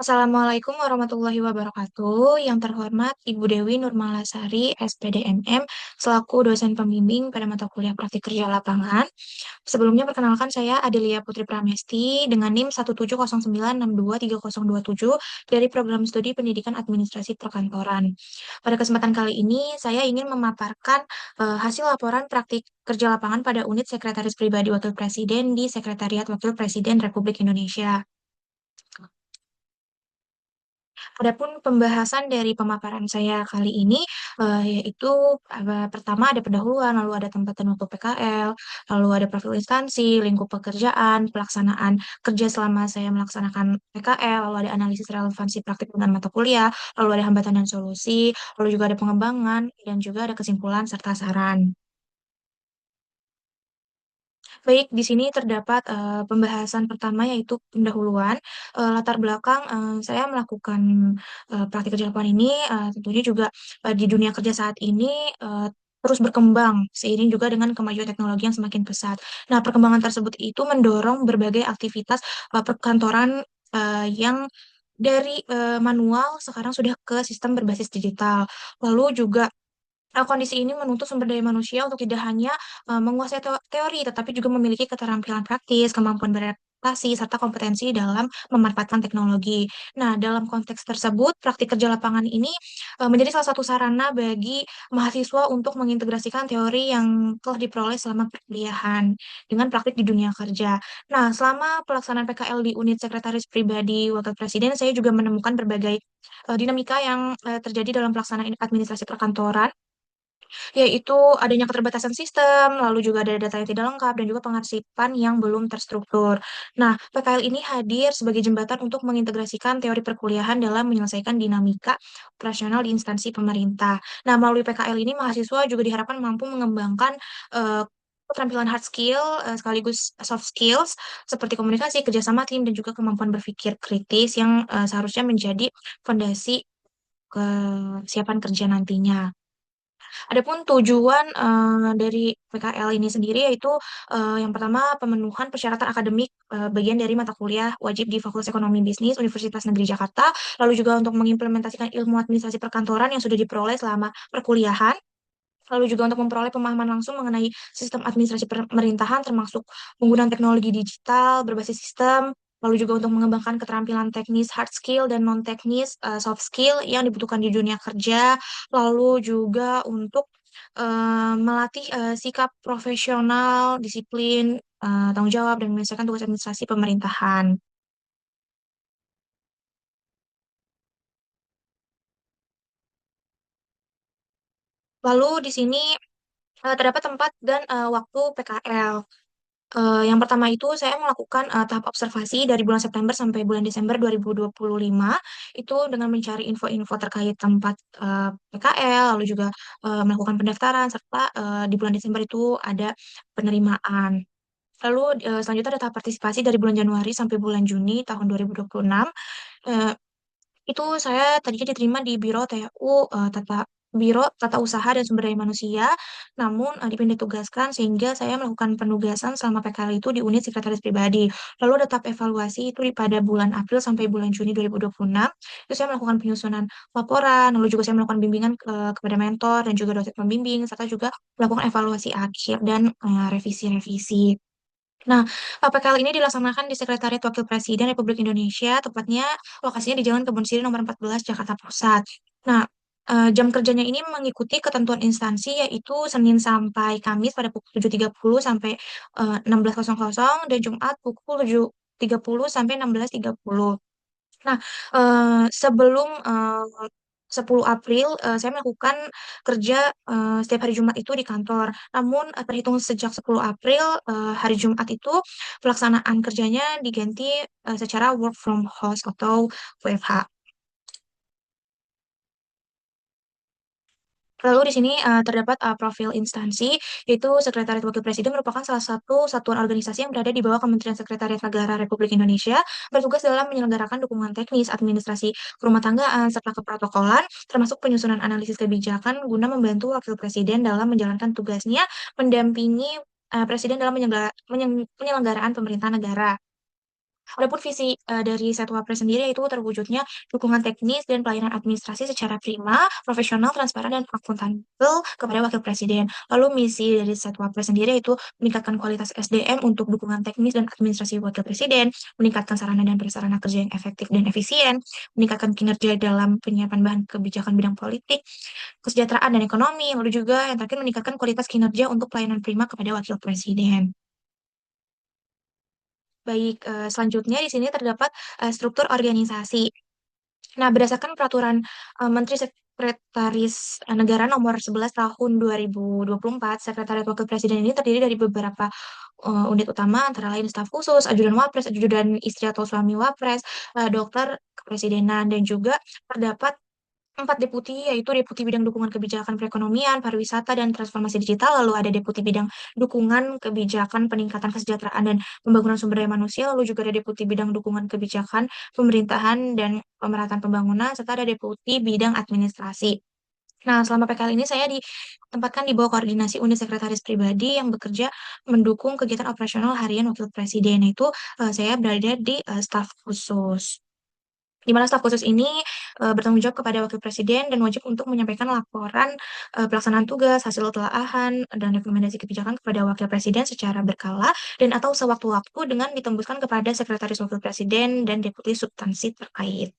Assalamualaikum warahmatullahi wabarakatuh. Yang terhormat Ibu Dewi Nurmalasari, SPDMM, selaku dosen pembimbing pada mata kuliah praktik kerja lapangan. Sebelumnya perkenalkan saya Adelia Putri Pramesti dengan NIM 17096230027 dari Program Studi Pendidikan Administrasi Perkantoran. Pada kesempatan kali ini, saya ingin memaparkan hasil laporan praktik kerja lapangan pada unit Sekretaris Pribadi Wakil Presiden di Sekretariat Wakil Presiden Republik Indonesia. Adapun pembahasan dari pemaparan saya kali ini yaitu pertama ada pendahuluan, lalu ada tempat dan waktu PKL, lalu ada profil instansi, lingkup pekerjaan, pelaksanaan kerja selama saya melaksanakan PKL, lalu ada analisis relevansi praktik dengan mata kuliah, lalu ada hambatan dan solusi, lalu juga ada pengembangan dan juga ada kesimpulan serta saran. Baik, di sini terdapat pembahasan pertama yaitu pendahuluan. Latar belakang saya melakukan praktik kerja lapangan ini tentunya juga di dunia kerja saat ini terus berkembang seiring juga dengan kemajuan teknologi yang semakin pesat. Nah, perkembangan tersebut itu mendorong berbagai aktivitas perkantoran yang dari manual sekarang sudah ke sistem berbasis digital. Lalu juga kondisi ini menuntut sumber daya manusia untuk tidak hanya menguasai teori, tetapi juga memiliki keterampilan praktis, kemampuan beradaptasi, serta kompetensi dalam memanfaatkan teknologi. Nah, dalam konteks tersebut, praktik kerja lapangan ini menjadi salah satu sarana bagi mahasiswa untuk mengintegrasikan teori yang telah diperoleh selama perkuliahan dengan praktik di dunia kerja. Nah, selama pelaksanaan PKL di unit sekretaris pribadi Wakil Presiden, saya juga menemukan berbagai dinamika yang terjadi dalam pelaksanaan administrasi perkantoran, yaitu adanya keterbatasan sistem, lalu juga ada data yang tidak lengkap, dan juga pengarsipan yang belum terstruktur. Nah, PKL ini hadir sebagai jembatan untuk mengintegrasikan teori perkuliahan dalam menyelesaikan dinamika operasional di instansi pemerintah. Nah, melalui PKL ini, mahasiswa juga diharapkan mampu mengembangkan eh, keterampilan hard skill sekaligus soft skills seperti komunikasi, kerjasama tim, dan juga kemampuan berpikir kritis yang seharusnya menjadi fondasi kesiapan kerja nantinya. Adapun tujuan dari PKL ini sendiri yaitu yang pertama pemenuhan persyaratan akademik bagian dari mata kuliah wajib di Fakultas Ekonomi Bisnis Universitas Negeri Jakarta, lalu juga untuk mengimplementasikan ilmu administrasi perkantoran yang sudah diperoleh selama perkuliahan. Lalu juga untuk memperoleh pemahaman langsung mengenai sistem administrasi pemerintahan termasuk penggunaan teknologi digital berbasis sistem, lalu juga untuk mengembangkan keterampilan teknis hard skill dan non teknis soft skill yang dibutuhkan di dunia kerja, lalu juga untuk melatih sikap profesional, disiplin, tanggung jawab dan menyelesaikan tugas administrasi pemerintahan. Lalu di sini terdapat tempat dan waktu PKL. Yang pertama itu saya melakukan tahap observasi dari bulan September sampai bulan Desember 2025 itu dengan mencari info-info terkait tempat PKL, lalu juga melakukan pendaftaran serta di bulan Desember itu ada penerimaan. Lalu selanjutnya ada tahap partisipasi dari bulan Januari sampai bulan Juni tahun 2026. Eh, itu saya tadinya diterima di Biro Tata Usaha dan Sumber Daya Manusia, namun dipindah tugaskan sehingga saya melakukan penugasan selama PKL itu di unit sekretaris pribadi. Lalu ada tahap evaluasi itu pada bulan April sampai bulan Juni 2026. Itu saya melakukan penyusunan laporan, lalu juga saya melakukan bimbingan kepada mentor dan juga dosen pembimbing, serta juga melakukan evaluasi akhir dan revisi-revisi. Nah, PKL ini dilaksanakan di Sekretariat Wakil Presiden Republik Indonesia, tepatnya lokasinya di Jalan Kebon Siri nomor 14, Jakarta Pusat. Nah, jam kerjanya ini mengikuti ketentuan instansi, yaitu Senin sampai Kamis pada pukul 7.30 sampai 16.00 dan Jumat pukul 7.30 sampai 16.30. Nah, sebelum 10 April, saya melakukan kerja setiap hari Jumat itu di kantor. Namun, terhitung sejak 10 April, hari Jumat itu pelaksanaan kerjanya diganti secara work from house atau WFH. Lalu di sini terdapat profil instansi, yaitu Sekretariat Wakil Presiden merupakan salah satu satuan organisasi yang berada di bawah Kementerian Sekretariat Negara Republik Indonesia, bertugas dalam menyelenggarakan dukungan teknis, administrasi kerumah tanggaan, serta keprotokolan, termasuk penyusunan analisis kebijakan guna membantu Wakil Presiden dalam menjalankan tugasnya mendampingi Presiden dalam penyelenggaraan pemerintahan negara. Adapun visi dari Setwapres sendiri yaitu terwujudnya dukungan teknis dan pelayanan administrasi secara prima, profesional, transparan, dan akuntabel kepada Wakil Presiden. Lalu misi dari Setwapres sendiri yaitu meningkatkan kualitas SDM untuk dukungan teknis dan administrasi Wakil Presiden, meningkatkan sarana dan prasarana kerja yang efektif dan efisien, meningkatkan kinerja dalam penyiapan bahan kebijakan bidang politik, kesejahteraan dan ekonomi, lalu juga yang terakhir meningkatkan kualitas kinerja untuk pelayanan prima kepada Wakil Presiden. Baik, selanjutnya di sini terdapat struktur organisasi. Nah, berdasarkan peraturan Menteri Sekretaris Negara nomor 11 tahun 2024, Sekretariat Wakil Presiden ini terdiri dari beberapa unit utama antara lain staf khusus, ajudan wapres, ajudan istri atau suami wapres, dokter kepresidenan dan juga terdapat empat deputi, yaitu deputi bidang dukungan kebijakan perekonomian, pariwisata, dan transformasi digital. Lalu ada deputi bidang dukungan kebijakan peningkatan kesejahteraan dan pembangunan sumber daya manusia. Lalu juga ada deputi bidang dukungan kebijakan pemerintahan dan pemerataan pembangunan, serta ada deputi bidang administrasi. Nah, selama PKL ini saya ditempatkan di bawah koordinasi unit sekretaris pribadi yang bekerja mendukung kegiatan operasional harian Wakil Presiden. Itu saya berada di staf khusus, di mana staf khusus ini bertanggung jawab kepada Wakil Presiden dan wajib untuk menyampaikan laporan pelaksanaan tugas, hasil telaahan, dan rekomendasi kebijakan kepada Wakil Presiden secara berkala dan atau sewaktu-waktu dengan ditembuskan kepada Sekretaris Wakil Presiden dan Deputi Substansi terkait.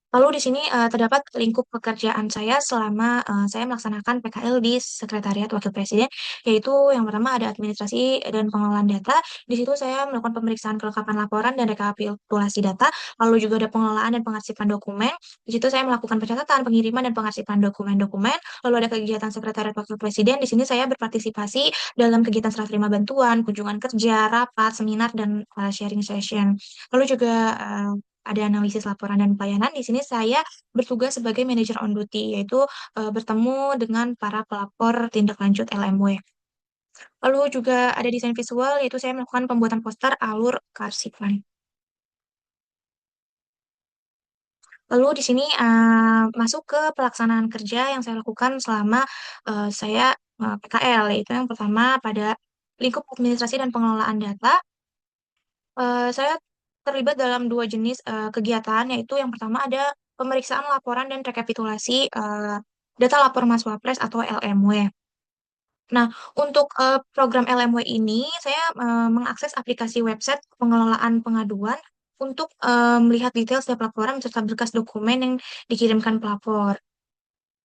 Lalu di sini terdapat lingkup pekerjaan saya selama saya melaksanakan PKL di Sekretariat Wakil Presiden, yaitu yang pertama ada administrasi dan pengelolaan data. Di situ saya melakukan pemeriksaan kelengkapan laporan dan rekapitulasi data, lalu juga ada pengelolaan dan pengarsipan dokumen. Di situ saya melakukan pencatatan, pengiriman, dan pengarsipan dokumen-dokumen. Lalu ada kegiatan Sekretariat Wakil Presiden. Di sini saya berpartisipasi dalam kegiatan serah terima bantuan, kunjungan kerja, rapat, seminar, dan sharing session. Lalu juga ada analisis laporan dan pelayanan. Di sini saya bertugas sebagai manajer on duty, yaitu bertemu dengan para pelapor tindak lanjut LMW. Lalu juga ada desain visual, yaitu saya melakukan pembuatan poster alur kearsipan. Lalu di sini masuk ke pelaksanaan kerja yang saya lakukan selama saya PKL, yaitu yang pertama pada lingkup administrasi dan pengelolaan data. Saya terlibat dalam dua jenis kegiatan, yaitu yang pertama ada pemeriksaan laporan dan rekapitulasi data lapor Mas Wapres atau LMW. Nah, untuk program LMW ini, saya mengakses aplikasi website pengelolaan pengaduan untuk melihat detail setiap laporan serta berkas dokumen yang dikirimkan pelapor.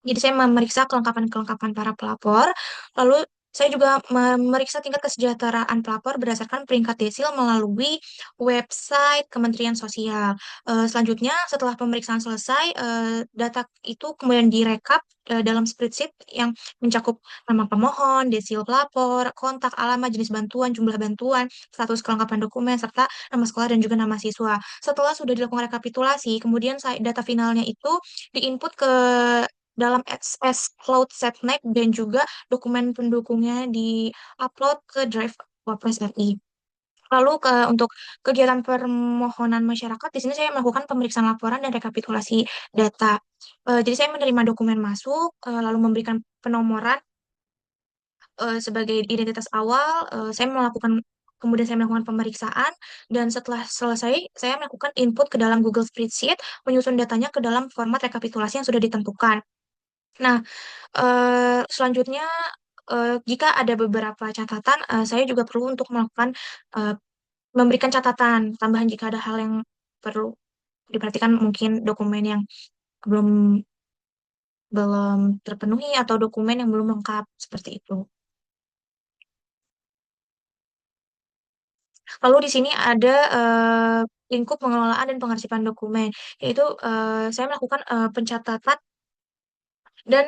Jadi saya memeriksa kelengkapan-kelengkapan para pelapor, lalu saya juga memeriksa tingkat kesejahteraan pelapor berdasarkan peringkat desil melalui website Kementerian Sosial. Selanjutnya, setelah pemeriksaan selesai, data itu kemudian direkap dalam spreadsheet yang mencakup nama pemohon, desil pelapor, kontak, alamat, jenis bantuan, jumlah bantuan, status kelengkapan dokumen, serta nama sekolah dan juga nama siswa. Setelah sudah dilakukan rekapitulasi, kemudian data finalnya itu diinput ke dalam XS Cloud Setnek dan juga dokumen pendukungnya di-upload ke Drive Wapres RI. Lalu untuk kegiatan permohonan masyarakat, di sini saya melakukan pemeriksaan laporan dan rekapitulasi data. Jadi saya menerima dokumen masuk, lalu memberikan penomoran sebagai identitas awal. Kemudian saya melakukan pemeriksaan, dan setelah selesai, saya melakukan input ke dalam Google Spreadsheet, menyusun datanya ke dalam format rekapitulasi yang sudah ditentukan. Nah, selanjutnya, jika ada beberapa catatan, saya juga perlu untuk eh, memberikan catatan tambahan jika ada hal yang perlu diperhatikan, mungkin dokumen yang belum belum terpenuhi atau dokumen yang belum lengkap seperti itu. Lalu di sini ada lingkup pengelolaan dan pengarsipan dokumen, yaitu saya melakukan pencatatan dan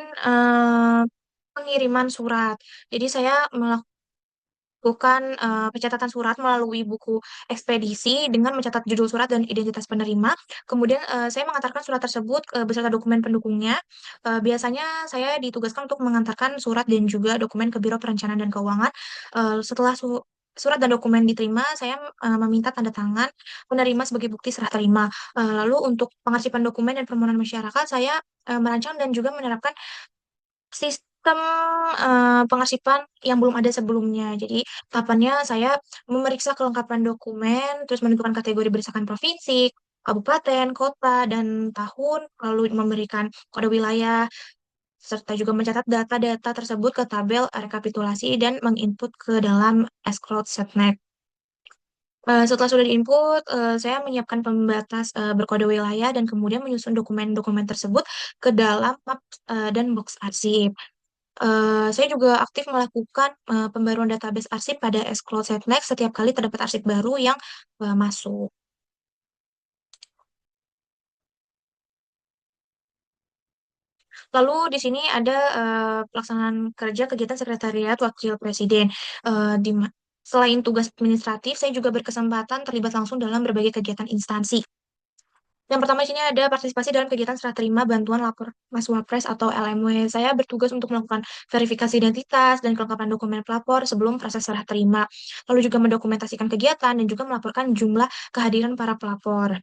pengiriman surat. Jadi saya melakukan pencatatan surat melalui buku ekspedisi dengan mencatat judul surat dan identitas penerima. Kemudian saya mengantarkan surat tersebut beserta dokumen pendukungnya. Biasanya saya ditugaskan untuk mengantarkan surat dan juga dokumen ke Biro Perencanaan dan Keuangan. Setelah surat dan dokumen diterima, saya meminta tanda tangan penerima sebagai bukti serah terima. Lalu untuk pengarsipan dokumen dan permohonan masyarakat, saya merancang dan juga menerapkan sistem pengarsipan yang belum ada sebelumnya. Jadi, tahapannya saya memeriksa kelengkapan dokumen, terus menentukan kategori berdasarkan provinsi, kabupaten, kota, dan tahun, lalu memberikan kode wilayah, serta juga mencatat data-data tersebut ke tabel rekapitulasi dan menginput ke dalam Scroll Setnek. Setelah sudah diinput, saya menyiapkan pembatas berkode wilayah dan kemudian menyusun dokumen-dokumen tersebut ke dalam map dan box arsip. Saya juga aktif melakukan pembaruan database arsip pada Scroll Setnek setiap kali terdapat arsip baru yang masuk. Lalu di sini ada pelaksanaan kerja kegiatan Sekretariat Wakil Presiden. Selain tugas administratif, saya juga berkesempatan terlibat langsung dalam berbagai kegiatan instansi. Yang pertama di sini ada partisipasi dalam kegiatan serah terima bantuan lapor Mas Wapres atau LMW. Saya bertugas untuk melakukan verifikasi identitas dan kelengkapan dokumen pelapor sebelum proses serah terima. Lalu juga mendokumentasikan kegiatan dan juga melaporkan jumlah kehadiran para pelapor.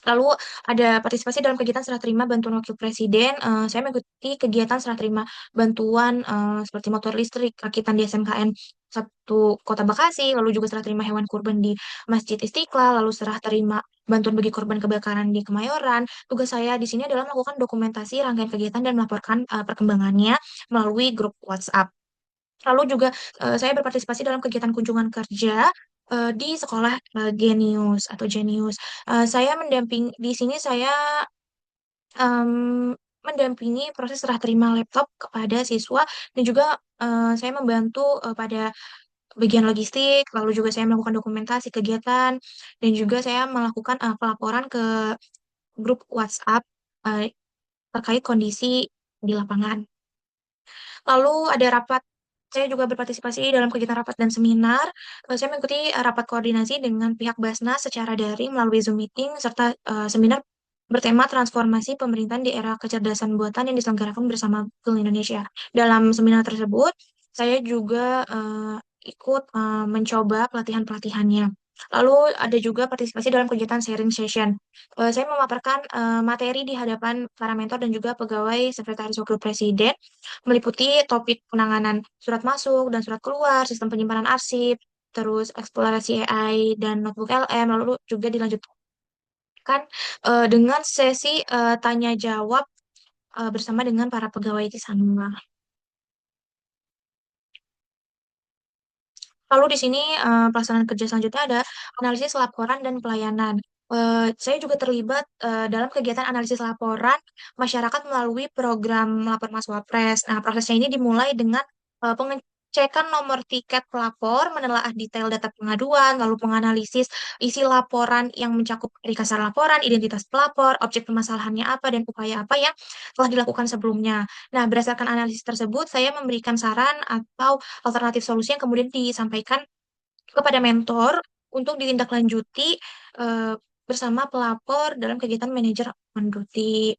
Lalu ada partisipasi dalam kegiatan serah terima bantuan wakil presiden. Saya mengikuti kegiatan serah terima bantuan seperti motor listrik, rakitan di SMKN satu Kota Bekasi, lalu juga serah terima hewan kurban di Masjid Istiqlal, lalu serah terima bantuan bagi korban kebakaran di Kemayoran. Tugas saya di sini adalah melakukan dokumentasi rangkaian kegiatan dan melaporkan perkembangannya melalui grup WhatsApp. Lalu juga saya berpartisipasi dalam kegiatan kunjungan kerja di sekolah Genius atau Genius. Saya mendamping di sini saya em, mendampingi proses serah terima laptop kepada siswa dan juga saya membantu pada bagian logistik, lalu juga saya melakukan dokumentasi kegiatan dan juga saya melakukan pelaporan ke grup WhatsApp eh, terkait kondisi di lapangan. Lalu ada rapat. Saya juga berpartisipasi dalam kegiatan rapat dan seminar. Saya mengikuti rapat koordinasi dengan pihak Basnas secara daring melalui Zoom meeting serta seminar bertema transformasi pemerintahan di era kecerdasan buatan yang diselenggarakan bersama Google Indonesia. Dalam seminar tersebut, saya juga ikut mencoba pelatihan-pelatihannya. Lalu ada juga partisipasi dalam kegiatan sharing session. Saya memaparkan materi di hadapan para mentor dan juga pegawai Sekretaris Wakil Presiden meliputi topik penanganan surat masuk dan surat keluar, sistem penyimpanan arsip, terus eksplorasi AI dan notebook LM, lalu juga dilanjutkan dengan sesi tanya jawab bersama dengan para pegawai di sana. Lalu di sini pelaksanaan kerja selanjutnya ada analisis laporan dan pelayanan. Saya juga terlibat dalam kegiatan analisis laporan masyarakat melalui program Lapor Mas Wapres. Nah, prosesnya ini dimulai dengan pengecekan nomor tiket pelapor, menelaah detail data pengaduan, lalu menganalisis isi laporan yang mencakup ringkasan laporan, identitas pelapor, objek permasalahannya apa, dan upaya apa yang telah dilakukan sebelumnya. Nah, berdasarkan analisis tersebut, saya memberikan saran atau alternatif solusi yang kemudian disampaikan kepada mentor untuk ditindaklanjuti eh, bersama pelapor dalam kegiatan manajer on duty.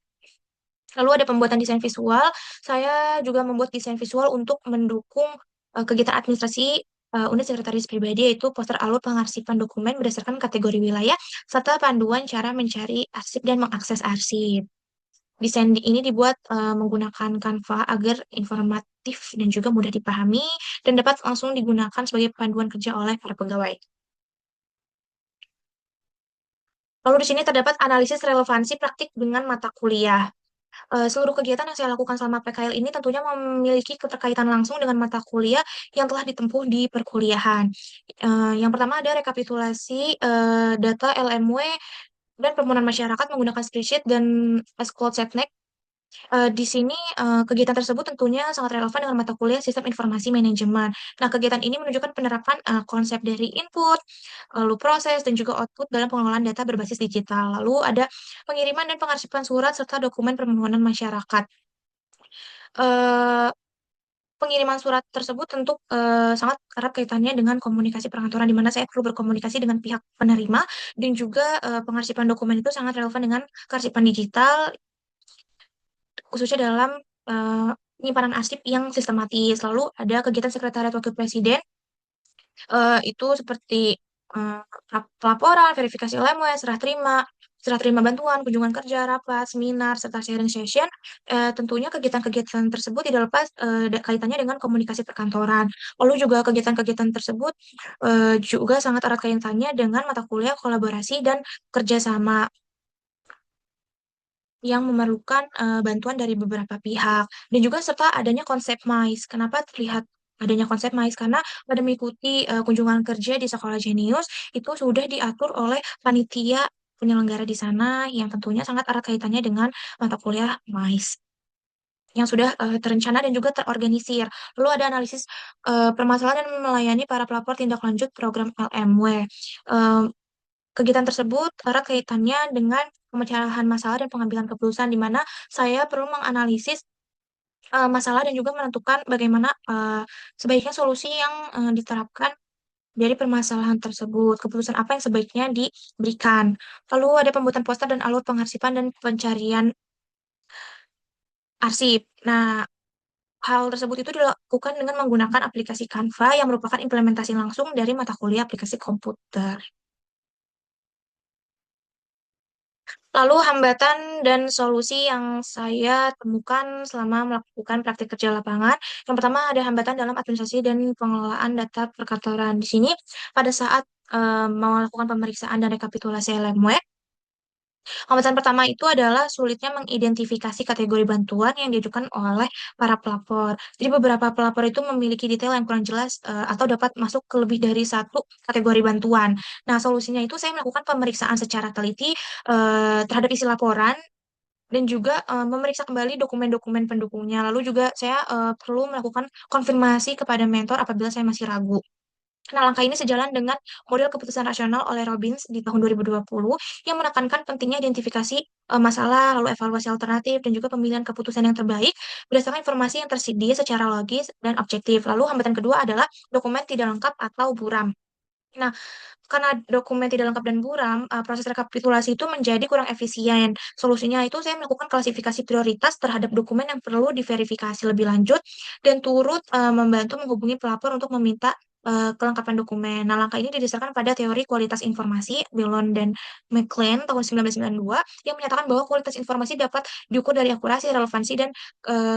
Lalu ada pembuatan desain visual. Saya juga membuat desain visual untuk mendukung kegiatan administrasi unit sekretaris pribadi yaitu poster alur pengarsipan dokumen berdasarkan kategori wilayah serta panduan cara mencari arsip dan mengakses arsip. Desain ini dibuat menggunakan Canva agar informatif dan juga mudah dipahami dan dapat langsung digunakan sebagai panduan kerja oleh para pegawai. Lalu di sini terdapat analisis relevansi praktik dengan mata kuliah. Seluruh kegiatan yang saya lakukan selama PKL ini tentunya memiliki keterkaitan langsung dengan mata kuliah yang telah ditempuh di perkuliahan. Yang pertama ada rekapitulasi data LMW dan permohonan masyarakat menggunakan spreadsheet dan SQL Setnek. Di sini kegiatan tersebut tentunya sangat relevan dengan mata kuliah Sistem Informasi Manajemen. Nah, kegiatan ini menunjukkan penerapan konsep dari input, lalu proses, dan juga output dalam pengelolaan data berbasis digital. Lalu ada pengiriman dan pengarsipan surat serta dokumen permohonan masyarakat. Eh, Pengiriman surat tersebut tentu sangat erat kaitannya dengan komunikasi perkantoran, di mana saya perlu berkomunikasi dengan pihak penerima, dan juga pengarsipan dokumen itu sangat relevan dengan kearsipan digital khususnya dalam eh, penyimpanan arsip yang sistematis. Lalu ada kegiatan Sekretariat Wakil Presiden, itu seperti eh, pelaporan, verifikasi LMW, serah terima. serah terima bantuan, kunjungan kerja, rapat, seminar, serta sharing session. Tentunya kegiatan-kegiatan tersebut tidak lepas kaitannya dengan komunikasi perkantoran. Lalu juga kegiatan-kegiatan tersebut juga sangat erat kaitannya dengan mata kuliah kolaborasi dan kerjasama yang memerlukan bantuan dari beberapa pihak dan juga serta adanya konsep MAIS. Kenapa terlihat adanya konsep MAIS? Karena pada mengikuti kunjungan kerja di Sekolah Jenius itu sudah diatur oleh panitia penyelenggara di sana yang tentunya sangat erat kaitannya dengan mata kuliah MAIS yang sudah terencana dan juga terorganisir. Lalu ada analisis permasalahan dan melayani para pelapor tindak lanjut program LMW. Kegiatan tersebut erat kaitannya dengan pemecahan masalah dan pengambilan keputusan, di mana saya perlu menganalisis masalah dan juga menentukan bagaimana sebaiknya solusi yang diterapkan dari permasalahan tersebut, keputusan apa yang sebaiknya diberikan. Lalu ada pembuatan poster dan alur pengarsipan dan pencarian arsip. Nah, hal tersebut itu dilakukan dengan menggunakan aplikasi Canva yang merupakan implementasi langsung dari mata kuliah aplikasi komputer. Lalu hambatan dan solusi yang saya temukan selama melakukan praktik kerja lapangan. Yang pertama ada hambatan dalam administrasi dan pengelolaan data perkantoran. Di sini pada saat melakukan pemeriksaan dan rekapitulasi LMW, hambatan pertama itu adalah sulitnya mengidentifikasi kategori bantuan yang diajukan oleh para pelapor. Jadi beberapa pelapor itu memiliki detail yang kurang jelas atau dapat masuk ke lebih dari satu kategori bantuan. Nah, solusinya itu saya melakukan pemeriksaan secara teliti terhadap isi laporan dan juga memeriksa kembali dokumen-dokumen pendukungnya. Lalu juga saya perlu melakukan konfirmasi kepada mentor apabila saya masih ragu. Nah, langkah ini sejalan dengan model keputusan rasional oleh Robbins di tahun 2020 yang menekankan pentingnya identifikasi masalah, lalu evaluasi alternatif, dan juga pemilihan keputusan yang terbaik berdasarkan informasi yang tersedia secara logis dan objektif. Lalu hambatan kedua adalah dokumen tidak lengkap atau buram. Nah, karena dokumen tidak lengkap dan buram, proses rekapitulasi itu menjadi kurang efisien. Solusinya itu saya melakukan klasifikasi prioritas terhadap dokumen yang perlu diverifikasi lebih lanjut dan turut membantu menghubungi pelapor untuk meminta kelengkapan dokumen. Nah, langkah ini didasarkan pada teori kualitas informasi Dillon dan McLean tahun 1992 yang menyatakan bahwa kualitas informasi dapat diukur dari akurasi, relevansi, dan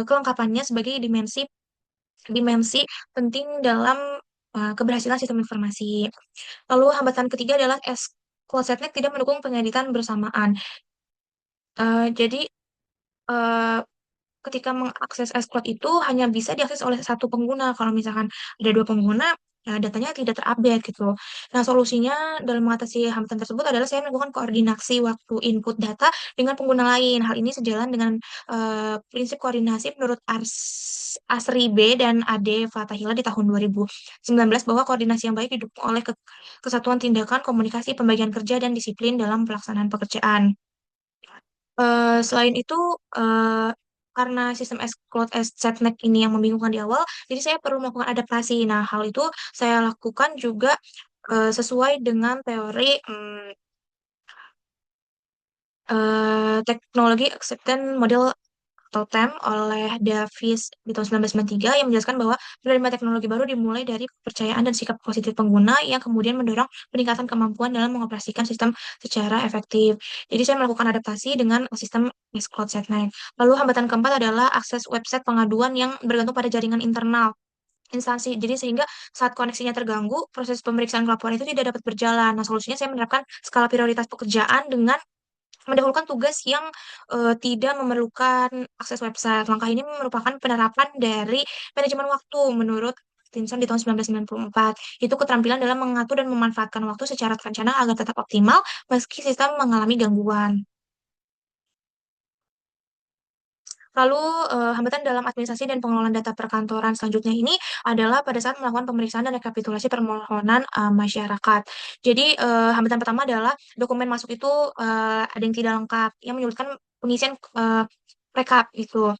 kelengkapannya sebagai dimensi dimensi penting dalam keberhasilan sistem informasi. Lalu hambatan ketiga adalah Closetnet tidak mendukung pengeditan bersamaan. Jadi eh, ketika mengakses Cloud itu hanya bisa diakses oleh satu pengguna. Kalau misalkan ada dua pengguna, ya datanya tidak terupdate gitu. Nah, solusinya dalam mengatasi hambatan tersebut adalah saya melakukan koordinasi waktu input data dengan pengguna lain. Hal ini sejalan dengan prinsip koordinasi menurut Asri B dan Ade Fatahila di tahun 2019 bahwa koordinasi yang baik didukung oleh kesatuan tindakan, komunikasi, pembagian kerja, dan disiplin dalam pelaksanaan pekerjaan. Selain itu, eh, karena sistem Cloud Setnek ini yang membingungkan di awal, jadi saya perlu melakukan adaptasi. Nah, hal itu saya lakukan juga sesuai dengan teori teknologi acceptance model atau TAM oleh Davis di tahun 1993 yang menjelaskan bahwa menerima teknologi baru dimulai dari kepercayaan dan sikap positif pengguna yang kemudian mendorong peningkatan kemampuan dalam mengoperasikan sistem secara efektif. Jadi saya melakukan adaptasi dengan sistem Cloud Setnek. Lalu hambatan keempat adalah akses website pengaduan yang bergantung pada jaringan internal instansi. Jadi sehingga saat koneksinya terganggu, proses pemeriksaan laporan itu tidak dapat berjalan. Nah, solusinya saya menerapkan skala prioritas pekerjaan dengan mendahulukan tugas yang tidak memerlukan akses website. Langkah ini merupakan penerapan dari manajemen waktu menurut Stinson di tahun 1994. Itu keterampilan dalam mengatur dan memanfaatkan waktu secara terencana agar tetap optimal meski sistem mengalami gangguan. Lalu, hambatan dalam administrasi dan pengelolaan data perkantoran selanjutnya ini adalah pada saat melakukan pemeriksaan dan rekapitulasi permohonan masyarakat. Jadi, hambatan pertama adalah dokumen masuk itu ada yang tidak lengkap, yang menyulitkan pengisian rekap itu.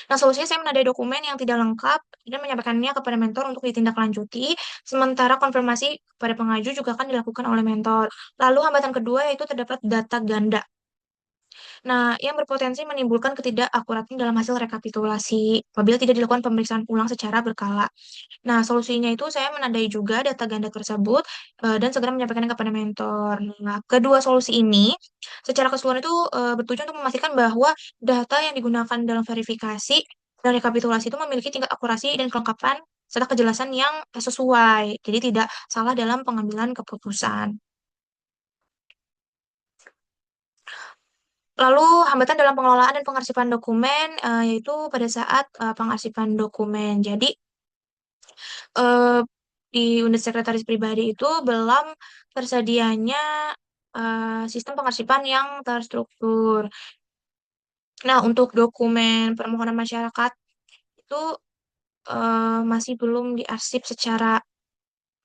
Nah, solusinya saya menandai dokumen yang tidak lengkap dan menyampaikannya kepada mentor untuk ditindaklanjuti, sementara konfirmasi pada pengaju juga akan dilakukan oleh mentor. Lalu, hambatan kedua yaitu terdapat data ganda Nah, yang berpotensi menimbulkan ketidakakuratan dalam hasil rekapitulasi apabila tidak dilakukan pemeriksaan ulang secara berkala. Nah, solusinya itu saya menandai juga data ganda tersebut dan segera menyampaikannya kepada mentor. Nah, kedua solusi ini secara keseluruhan itu bertujuan untuk memastikan bahwa data yang digunakan dalam verifikasi dan rekapitulasi itu memiliki tingkat akurasi dan kelengkapan serta kejelasan yang sesuai. Jadi tidak salah dalam pengambilan keputusan. Lalu hambatan dalam pengelolaan dan pengarsipan dokumen yaitu pada saat pengarsipan dokumen. Jadi eh, di unit sekretaris pribadi itu belum tersedianya sistem pengarsipan yang terstruktur. Nah, untuk dokumen permohonan masyarakat itu masih belum diarsip secara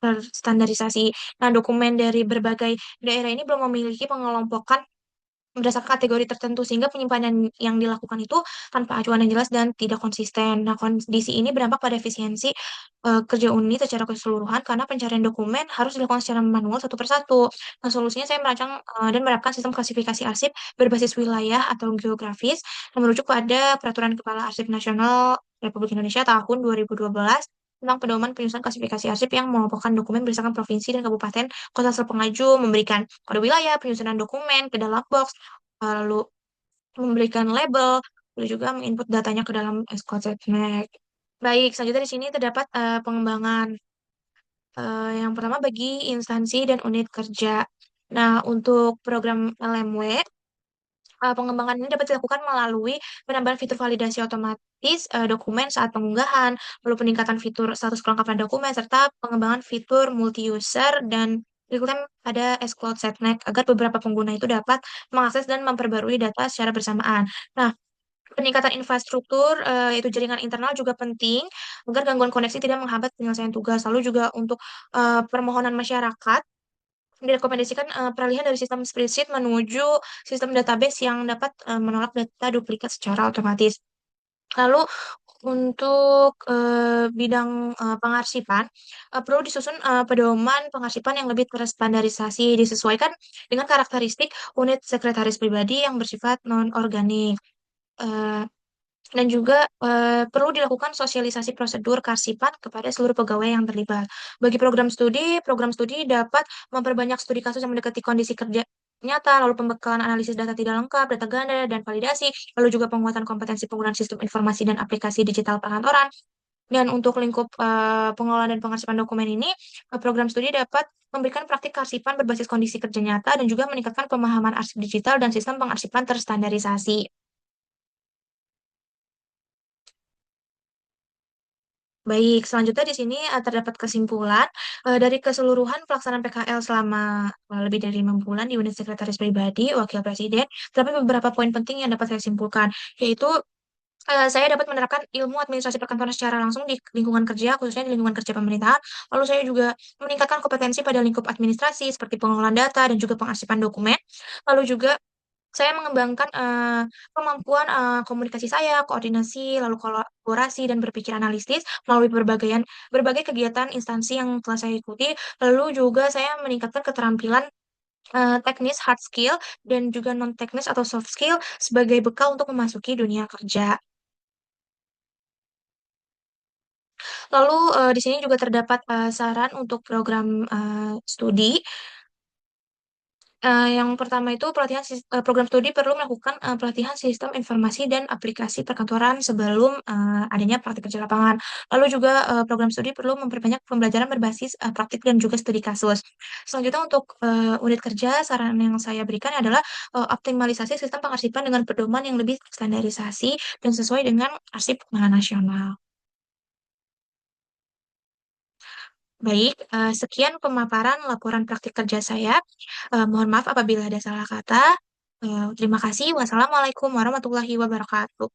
terstandarisasi. Nah, dokumen dari berbagai daerah ini belum memiliki pengelompokan berdasarkan kategori tertentu sehingga penyimpanan yang dilakukan itu tanpa acuan yang jelas dan tidak konsisten. Nah, kondisi ini berdampak pada efisiensi kerja unit secara keseluruhan karena pencarian dokumen harus dilakukan secara manual satu persatu. Nah, solusinya saya merancang dan menerapkan sistem klasifikasi arsip berbasis wilayah atau geografis yang merujuk pada Peraturan Kepala Arsip Nasional Republik Indonesia tahun 2012 tentang pedoman penyusunan klasifikasi arsip yang mengelompokkan dokumen berdasarkan provinsi dan kabupaten kota asal pengaju, memberikan kode wilayah, penyusunan dokumen ke dalam box, lalu memberikan label, lalu juga menginput datanya ke dalam Escotech. Baik, selanjutnya di sini terdapat pengembangan yang pertama bagi instansi dan unit kerja. Nah, untuk program LMW, pengembangan ini dapat dilakukan melalui penambahan fitur validasi otomatis dokumen saat pengunggahan, lalu peningkatan fitur status kelengkapan dokumen, serta pengembangan fitur multi-user dan real-time pada S-Cloud Setnek agar beberapa pengguna itu dapat mengakses dan memperbarui data secara bersamaan. Nah, peningkatan infrastruktur, yaitu jaringan internal juga penting agar gangguan koneksi tidak menghambat penyelesaian tugas. Lalu juga untuk permohonan masyarakat, direkomendasikan peralihan dari sistem spreadsheet menuju sistem database yang dapat menolak data duplikat secara otomatis. Lalu untuk bidang pengarsipan, perlu disusun pedoman pengarsipan yang lebih terstandarisasi, disesuaikan dengan karakteristik unit sekretaris pribadi yang bersifat non-organik. Eh, dan juga perlu dilakukan sosialisasi prosedur karsipan kepada seluruh pegawai yang terlibat. Bagi program studi dapat memperbanyak studi kasus yang mendekati kondisi kerja nyata, lalu pembekalan analisis data tidak lengkap, data ganda, dan validasi, lalu juga penguatan kompetensi penggunaan sistem informasi dan aplikasi digital perkantoran. Dan untuk lingkup pengelolaan dan pengarsipan dokumen ini, program studi dapat memberikan praktik karsipan berbasis kondisi kerja nyata dan juga meningkatkan pemahaman arsip digital dan sistem pengarsipan terstandarisasi. Baik, selanjutnya di sini terdapat kesimpulan dari keseluruhan pelaksanaan PKL selama lebih dari 5 bulan di unit sekretaris pribadi Wakil Presiden. Terdapat beberapa poin penting yang dapat saya simpulkan, yaitu saya dapat menerapkan ilmu administrasi perkantoran secara langsung di lingkungan kerja, khususnya di lingkungan kerja pemerintahan. Lalu saya juga meningkatkan kompetensi pada lingkup administrasi seperti pengelolaan data dan juga pengarsipan dokumen. Lalu juga saya mengembangkan kemampuan komunikasi saya, koordinasi, lalu kolaborasi dan berpikir analitis melalui berbagai kegiatan instansi yang telah saya ikuti. Lalu juga saya meningkatkan keterampilan teknis hard skill dan juga non teknis atau soft skill sebagai bekal untuk memasuki dunia kerja. Lalu di sini juga terdapat saran untuk program studi. Yang pertama itu program studi perlu melakukan pelatihan sistem informasi dan aplikasi perkantoran sebelum adanya praktik kerja lapangan. Lalu juga program studi perlu memperbanyak pembelajaran berbasis praktik dan juga studi kasus. Selanjutnya untuk unit kerja, saran yang saya berikan adalah optimalisasi sistem pengarsipan dengan pedoman yang lebih standarisasi dan sesuai dengan arsip nasional. Baik, sekian pemaparan laporan praktik kerja saya. Mohon maaf apabila ada salah kata. Terima kasih. Wassalamualaikum warahmatullahi wabarakatuh.